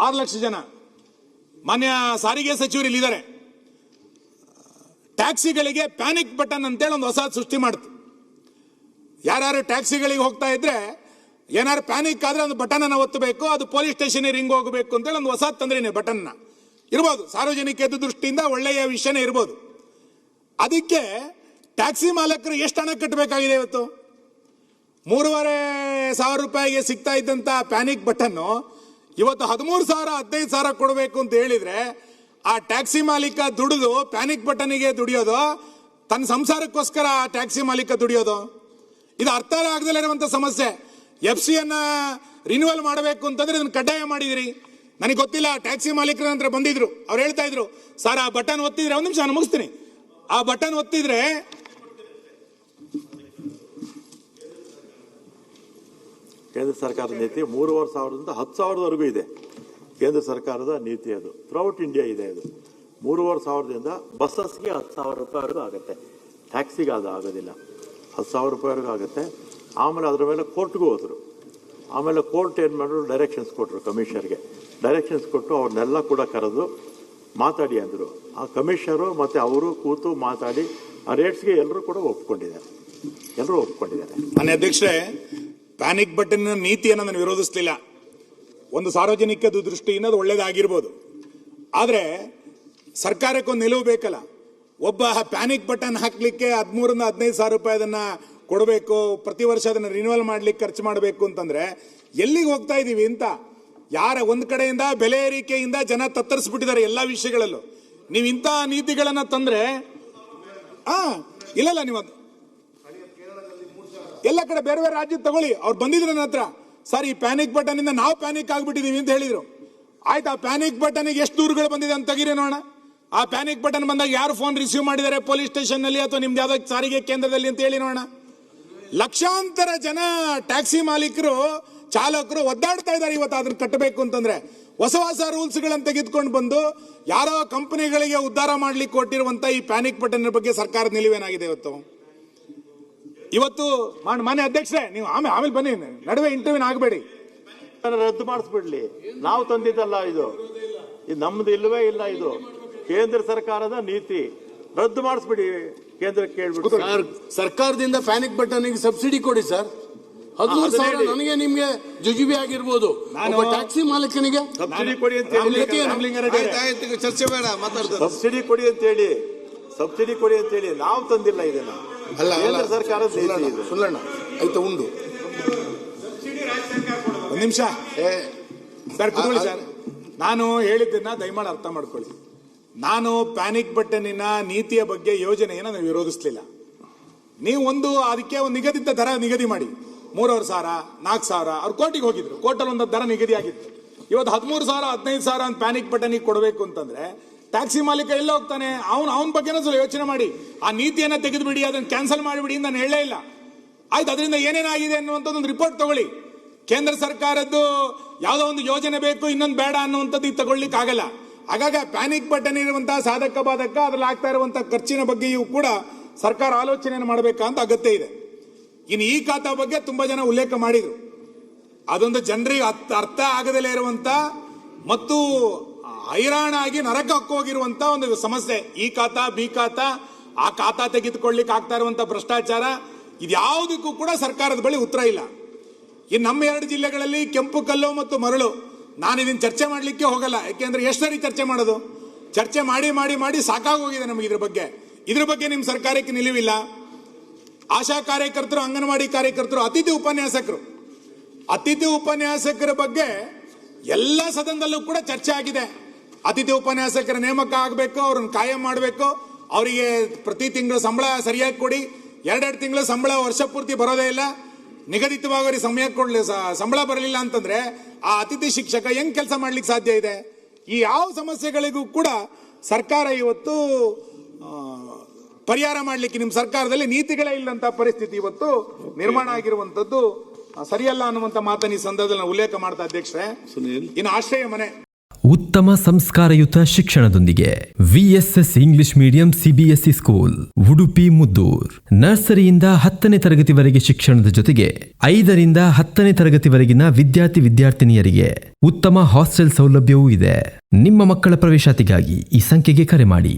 6 ಲಕ್ಷ ಜನ. ಮಾನ್ಯ ಸಾರಿಗೆ ಸಚಿವರು ಇಲ್ಲಿದ್ದಾರೆ. ಟ್ಯಾಕ್ಸಿಗಳಿಗೆ ಪ್ಯಾನಿಕ್ ಬಟನ್ ಅಂತೇಳಿ ಒಂದು ಹೊಸ ಸೃಷ್ಟಿ ಮಾಡ್ತು. ಯಾರು ಟ್ಯಾಕ್ಸಿಗಳಿಗೆ ಹೋಗ್ತಾ ಇದ್ರೆ ಏನಾರು ಪ್ಯಾನಿಕ್ ಆದ್ರೆ ಒಂದು ಬಟನ್ ಅನ್ನು ಒತ್ತಬೇಕು, ಅದು ಪೊಲೀಸ್ ಸ್ಟೇಷನ್ ರಿಂಗ್ ಹೋಗಬೇಕು ಅಂತೇಳಿ ಒಂದು ಹೊಸ ತಂದ್ರೇನೆ ಬಟನ್ನ ಇರ್ಬೋದು. ಸಾರ್ವಜನಿಕ ದೃಷ್ಟಿಯಿಂದ ಒಳ್ಳೆಯ ವಿಷಯನೇ ಇರ್ಬೋದು. ಅದಕ್ಕೆ ಟ್ಯಾಕ್ಸಿ ಮಾಲಕರು ಎಷ್ಟು ಹಣ ಕಟ್ಟಬೇಕಾಗಿದೆ? ಇವತ್ತು 3,500 ರೂಪಾಯಿಗೆ ಸಿಗ್ತಾ ಇದ್ದಂತ ಪ್ಯಾನಿಕ್ ಬಟನ್ನು ಇವತ್ತು 13,000 15,000 ಕೊಡಬೇಕು ಅಂತ ಹೇಳಿದ್ರೆ ಆ ಟ್ಯಾಕ್ಸಿ ಮಾಲೀಕ ದುಡಿದು ಪ್ಯಾನಿಕ್ ಬಟನ್ಗೆ ದುಡಿಯೋದು, ತನ್ನ ಸಂಸಾರಕ್ಕೋಸ್ಕರ ಆ ಟ್ಯಾಕ್ಸಿ ಮಾಲೀಕ ದುಡಿಯೋದು, ಇದು ಅರ್ಥ ಆಗದಲ್ಲೇ ಇರುವಂತ ಸಮಸ್ಯೆ. FC ಅನ್ನ ರಿನ್ಯೂವಲ್ ಮಾಡಬೇಕು ಅಂತಂದ್ರೆ ಇದನ್ನ ಕಡ್ಡಾಯ ಮಾಡಿದಿರಿ. ನನಗೆ ಗೊತ್ತಿಲ್ಲ, ಟ್ಯಾಕ್ಸಿ ಮಾಲೀಕರ ನಂತರ ಬಂದಿದ್ರು, ಅವ್ರು ಹೇಳ್ತಾ ಇದ್ರು, ಸರ್ ಆ ಬಟನ್ ಒತ್ತಿದ್ರೆ, ಒಂದು ನಿಮಿಷ ನಾನು ಮುಗಿಸ್ತೀನಿ, ಆ ಬಟನ್ ಒತ್ತಿದ್ರೆ ಕೇಂದ್ರ ಸರ್ಕಾರದ ನೀತಿ 3,500ದಿಂದ 10,000ವರೆಗೂ ಇದೆ. ಕೇಂದ್ರ ಸರ್ಕಾರದ ನೀತಿ ಅದು ಥ್ರೂಔಟ್ ಇಂಡಿಯಾ ಇದೆ. ಅದು 3,500ದಿಂದ ಬಸ್ಸಸ್ಗೆ 10,000 ರೂಪಾಯಿವರೆಗೂ ಆಗುತ್ತೆ, ಟ್ಯಾಕ್ಸಿಗೆ ಅದು ಆಗೋದಿಲ್ಲ. 10,000 ರೂಪಾಯಿವರೆಗೂ ಆಗುತ್ತೆ. ಆಮೇಲೆ ಅದ್ರ ಮೇಲೆ ಕೋರ್ಟ್ಗೂ ಹೋದ್ರು. ಆಮೇಲೆ ಕೋರ್ಟ್ ಏನು ಮಾಡಿದ್ರು, ಡೈರೆಕ್ಷನ್ಸ್ ಕೊಟ್ಟರು ಕಮಿಷನರ್ಗೆ. ಡೈರೆಕ್ಷನ್ಸ್ ಕೊಟ್ಟು ಅವ್ರನ್ನೆಲ್ಲ ಕೂಡ ಕರೆದು ಮಾತಾಡಿ ಅಂದರು. ಆ ಕಮಿಷನರು ಮತ್ತು ಅವರು ಕೂತು ಮಾತಾಡಿ ಆ ರೇಟ್ಸ್ಗೆ ಎಲ್ಲರೂ ಕೂಡ ಒಪ್ಕೊಂಡಿದ್ದಾರೆ. ಮಾನ್ಯ ಅಧ್ಯಕ್ಷರೇ, ಪ್ಯಾನಿಕ್ ಬಟನ್ ನೀತಿಯನ್ನು ನಾನು ವಿರೋಧಿಸಲಿಲ್ಲ. ಒಂದು ಸಾರ್ವಜನಿಕ ದೃಷ್ಟಿಯಿಂದ ಅದು ಒಳ್ಳೇದಾಗಿರ್ಬೋದು. ಆದರೆ ಸರ್ಕಾರಕ್ಕೊಂದು ನಿಲುವು ಬೇಕಲ್ಲ. ಒಬ್ಬ ಪ್ಯಾನಿಕ್ ಬಟನ್ ಹಾಕ್ಲಿಕ್ಕೆ 13,000 15,000 ರೂಪಾಯಿ ಅದನ್ನ ಕೊಡಬೇಕು, ಪ್ರತಿ ವರ್ಷ ಅದನ್ನ ರಿನ್ಯೂವಲ್ ಮಾಡ್ಲಿಕ್ಕೆ ಖರ್ಚು ಮಾಡಬೇಕು ಅಂತಂದ್ರೆ ಎಲ್ಲಿಗೆ ಹೋಗ್ತಾ ಇದೀವಿ ಅಂತ. ಯಾರ ಒಂದ್ ಕಡೆಯಿಂದ ಬೆಲೆ ಏರಿಕೆಯಿಂದ ಜನ ತತ್ತರಿಸ್ಬಿಟ್ಟಿದ್ದಾರೆ ಎಲ್ಲಾ ವಿಷಯಗಳಲ್ಲೂ. ನೀವು ಇಂಥ ನೀತಿಗಳನ್ನ ತಂದ್ರೆ ಇಲ್ಲ ನೀವು ಎಲ್ಲ ಕಡೆ ಬೇರೆ ಬೇರೆ ರಾಜ್ಯ ತಗೊಳ್ಳಿ. ಅವ್ರು ಬಂದಿದ್ರು ನನ್ನ ಹತ್ರ, ಸರ್ ಈ ಪ್ಯಾನಿಕ್ ಬಟನ್ ಇಂದ ನಾವು ಪ್ಯಾನಿಕ್ ಆಗ್ಬಿಟ್ಟಿದೀವಿ ಅಂತ ಹೇಳಿದ್ರು. ಆಯ್ತು, ಆ ಪ್ಯಾನಿಕ್ ಬಟನ್ ಎಷ್ಟು ದೂರುಗಳು ಬಂದಿದೆ ಅಂತ ತೆಗೀರಿ ನೋಡೋಣ. ಆ ಪ್ಯಾನಿಕ್ ಬಟನ್ ಬಂದಾಗ ಯಾರು ಫೋನ್ ರಿಸೀವ್ ಮಾಡಿದ್ದಾರೆ ಪೊಲೀಸ್ ಸ್ಟೇಷನ್ ನಲ್ಲಿ ಅಥವಾ ನಿಮ್ದು ಯಾವ್ದೋ ಸಾರಿಗೆ ಕೇಂದ್ರದಲ್ಲಿ ಅಂತ ಹೇಳಿ ನೋಡೋಣ. ಲಕ್ಷಾಂತರ ಜನ ಟ್ಯಾಕ್ಸಿ ಮಾಲೀಕರು ಚಾಲಕರು ಒದ್ದಾಡ್ತಾ ಇದ್ದಾರೆ ಇವತ್ತು ಅದನ್ನ ಕಟ್ಟಬೇಕು ಅಂತಂದ್ರೆ. ಹೊಸ ಹೊಸ ರೂಲ್ಸ್ ಗಳನ್ನು ತೆಗೆದುಕೊಂಡು ಬಂದು ಯಾರೋ ಕಂಪನಿಗಳಿಗೆ ಉದ್ಧಾರ ಮಾಡ್ಲಿಕ್ಕೆ ಕೊಟ್ಟಿರುವಂತ ಈ ಪ್ಯಾನಿಕ್ ಬಟನ್ ಬಗ್ಗೆ ಸರ್ಕಾರದ ನಿಲುವೇನಾಗಿದೆ ಇವತ್ತು ಮಾನ್ಯ ಅಧ್ಯಕ್ಷರೇ, ನೀವು ಆಮೇಲೆ ಬನ್ನಿ, ನಡುವೆ ಇಂಟರ್ವ್ಯೂನ್ ಆಗಬೇಡಿ. ರದ್ದು ಮಾಡಿಸ್ಬಿಡ್ಲಿ, ನಾವು ತಂದಿದ್ದಲ್ಲ ಇದು ನಮ್ದು ಇಲ್ಲವೇ ಇಲ್ಲ. ಇದು ಕೇಂದ್ರ ಸರ್ಕಾರದ ನೀತಿ, ರದ್ದು ಮಾಡಿಸ್ಬಿಡಿ. ಕೇಂದ್ರಕ್ಕೆ ಕೇಳ್ಬಿಟ್ಟು ಸರ್ಕಾರದಿಂದ ಪ್ಯಾನಿಕ್ ಬಟನ್ ಸಬ್ಸಿಡಿ ಕೊಡಿ ಸರ್. 13,000 ನನಗೆ ನಿಮ್ಗೆ ಜುಜುಬಿ ಆಗಿರ್ಬೋದು, ಟ್ಯಾಕ್ಸಿ ಮಾಲೀಕನಿಗೆ ಸಬ್ಸಿಡಿ ಕೊಡಿ ಅಂತ ಹೇಳಿ, ಚರ್ಚೆ ಬೇಡ, ಮಾತಾಡ್ತಾರೆ. ಸಬ್ಸಿಡಿ ಕೊಡಿ ಅಂತ ಹೇಳಿ ನಾವು ತಂದಿಲ್ಲ ಇದನ್ನ. ಕೇಂದ್ರ ಸರ್ಕಾರದ ನೀತಿ ಇದು. ಸುಳ್ಳಣ್ಣ ಆಯ್ತಾ ಉಂಡು. ಒಂದು ನಿಮಿಷ ಸರ್, ಕೂತ್ಕೊಳ್ಳಿ ಸರ್. ನಾನು ಹೇಳಿದ್ದನ್ನ ದಯಮಾಡಿ ಅರ್ಥ ಮಾಡ್ಕೊಳ್ಳಿ. ನಾನು ಪ್ಯಾನಿಕ್ ಬಟನ್ನಿನ ನೀತಿಯ ಬಗ್ಗೆ ಯೋಜನೆಯನ್ನು ನಾನು ವಿರೋಧಿಸಲಿಲ್ಲ. ನೀವು ಅದಕ್ಕೆ ಒಂದು ನಿಗದಿತ ದರ ನಿಗದಿ ಮಾಡಿ. 3,500 4,000 ಅವ್ರು ಕೋರ್ಟಿಗೆ ಹೋಗಿದ್ರು, ಕೋರ್ಟಲ್ಲಿ ಒಂದು ದರ ನಿಗದಿ ಆಗಿತ್ತು. ಇವತ್ತು 13,000 15,000 ಅಂತ ಪ್ಯಾನಿಕ್ ಬಟನ್ನಿಗೆ ಕೊಡಬೇಕು ಅಂತಂದ್ರೆ ಟ್ಯಾಕ್ಸಿ ಮಾಲೀಕ ಎಲ್ಲ ಹೋಗ್ತಾನೆ? ಅವನ ಬಗ್ಗೆನೂ ಸ್ವಲ್ಪ ಯೋಚನೆ ಮಾಡಿ. ಆ ನೀತಿಯನ್ನ ತೆಗೆದುಬಿಡಿ, ಅದನ್ನು ಕ್ಯಾನ್ಸಲ್ ಮಾಡಿಬಿಡಿ ನಾನು ಹೇಳೇ ಇಲ್ಲ. ಆಯ್ತು, ಅದರಿಂದ ಏನೇನಾಗಿದೆ ಅನ್ನುವಂಥದ್ದು ಒಂದು ರಿಪೋರ್ಟ್ ತಗೊಳ್ಳಿ. ಕೇಂದ್ರ ಸರ್ಕಾರದ್ದು ಯಾವುದೋ ಒಂದು ಯೋಜನೆ ಬೇಕು, ಇನ್ನೊಂದು ಬೇಡ ಅನ್ನುವಂಥದ್ದು ಈಗ ತಗೊಳ್ಳಿಕ್ಕೆ ಆಗಲ್ಲ. ಹಾಗಾಗಿ ಪ್ಯಾನಿಕ್ ಬಟನ್ ಇರುವಂತಹ ಸಾಧಕ ಬಾಧಕ, ಅದ್ರಲ್ಲಿ ಆಗ್ತಾ ಇರುವಂತಹ ಖರ್ಚಿನ ಬಗ್ಗೆಯೂ ಕೂಡ ಸರ್ಕಾರ ಆಲೋಚನೆಯನ್ನು ಮಾಡಬೇಕಂತ ಅಗತ್ಯ ಇದೆ. ಇನ್ನು ಈ ಖಾತಾ ಬಗ್ಗೆ ತುಂಬಾ ಜನ ಉಲ್ಲೇಖ ಮಾಡಿದ್ರು. ಅದೊಂದು ಜನರಿಗೆ ಅರ್ಥ ಆಗದಲ್ಲೇ ಇರುವಂತ ಮತ್ತು ಹೈರಾಣಾಗಿ ನರಕ ಹೋಗಿರುವಂತ ಒಂದು ಸಮಸ್ಯೆ. ಈ ಖಾತಾ ಬಿ ಖಾತಾ, ಆ ಖಾತಾ ತೆಗೆದುಕೊಳ್ಳಿಕ್ಕೆ ಆಗ್ತಾ ಇರುವಂತ ಭ್ರಷ್ಟಾಚಾರ, ಇದ್ಯಾವುದಕ್ಕೂ ಕೂಡ ಸರ್ಕಾರದ ಬಳಿ ಉತ್ತರ ಇಲ್ಲ. ಇನ್ನು ನಮ್ಮ 2 ಜಿಲ್ಲೆಗಳಲ್ಲಿ ಕೆಂಪು ಕಲ್ಲು ಮತ್ತು ಮರಳು, ನಾನು ಇದನ್ನ ಚರ್ಚೆ ಮಾಡಲಿಕ್ಕೆ ಹೋಗಲ್ಲ. ಯಾಕೆಂದ್ರೆ ಎಷ್ಟು ಸರಿ ಚರ್ಚೆ ಮಾಡೋದು? ಚರ್ಚೆ ಮಾಡಿ ಮಾಡಿ ಮಾಡಿ ಸಾಕಾಗೋಗಿದೆ ನಮಗೆ ಇದ್ರ ಬಗ್ಗೆ ನಿಮ್ಮ ಸರ್ಕಾರಕ್ಕೆ ನಿಲುವಿಲ್ಲ. ಆಶಾ ಕಾರ್ಯಕರ್ತರು, ಅಂಗನವಾಡಿ ಕಾರ್ಯಕರ್ತರು, ಅತಿಥಿ ಉಪನ್ಯಾಸಕರ ಬಗ್ಗೆ ಎಲ್ಲ ಸದನದಲ್ಲೂ ಕೂಡ ಚರ್ಚೆ ಆಗಿದೆ. ಅತಿಥಿ ಉಪನ್ಯಾಸಕರ ನೇಮಕ ಆಗಬೇಕು, ಅವ್ರನ್ನ ಕಾಯಂ ಮಾಡಬೇಕು, ಅವರಿಗೆ ಪ್ರತಿ ತಿಂಗಳು ಸಂಬಳ ಸರಿಯಾಗಿ ಕೊಡಿ. 2 ತಿಂಗಳು ಸಂಬಳ ವರ್ಷ ಪೂರ್ತಿ ಬರೋದೇ ಇಲ್ಲ. ನಿಗದಿತವಾಗಿ ಅವ್ರಿಗೆ ಸಂಬಳ ಬರಲಿಲ್ಲ ಅಂತಂದ್ರೆ ಆ ಅತಿಥಿ ಶಿಕ್ಷಕ ಹೆಂಗ್ ಕೆಲಸ ಮಾಡ್ಲಿಕ್ಕೆ ಸಾಧ್ಯ ಇದೆ? ಈ ಯಾವ ಸಮಸ್ಯೆಗಳಿಗೂ ಕೂಡ ಸರ್ಕಾರ ಇವತ್ತು ಪರಿಹಾರ ಮಾಡ್ಲಿಕ್ಕೆ ನಿಮ್ಮ ಸರ್ಕಾರದಲ್ಲಿ ನೀತಿಗಳೇ ಇಲ್ಲಂತ ಪರಿಸ್ಥಿತಿ ಇವತ್ತು ನಿರ್ಮಾಣ ಆಗಿರುವಂತದ್ದು ಸರಿಯಲ್ಲ ಅನ್ನುವಂತ ಮಾತನ್ನ ಈ ಸಂದರ್ಭದಲ್ಲಿ ಉಲ್ಲೇಖ ಮಾಡ್ತಾ ಅಧ್ಯಕ್ಷರೇ. ಇನ್ನು ಆಶ್ರಯ ಮನೆ ಉತ್ತಮ ಸಂಸ್ಕಾರಯುತ ಶಿಕ್ಷಣದೊಂದಿಗೆ VSS English medium CBSE school Udupi Muddur. ನರ್ಸರಿಯಿಂದ 10ನೇ ತರಗತಿವರೆಗೆ ಶಿಕ್ಷಣದ ಜೊತೆಗೆ 5ರಿಂದ 10ನೇ ತರಗತಿವರೆಗಿನ ವಿದ್ಯಾರ್ಥಿನಿಯರಿಗೆ ಉತ್ತಮ ಹಾಸ್ಟೆಲ್ ಸೌಲಭ್ಯವೂ ಇದೆ. ನಿಮ್ಮ ಮಕ್ಕಳ ಪ್ರವೇಶಾತಿಗಾಗಿ ಈ ಸಂಖ್ಯೆಗೆ ಕರೆ ಮಾಡಿ.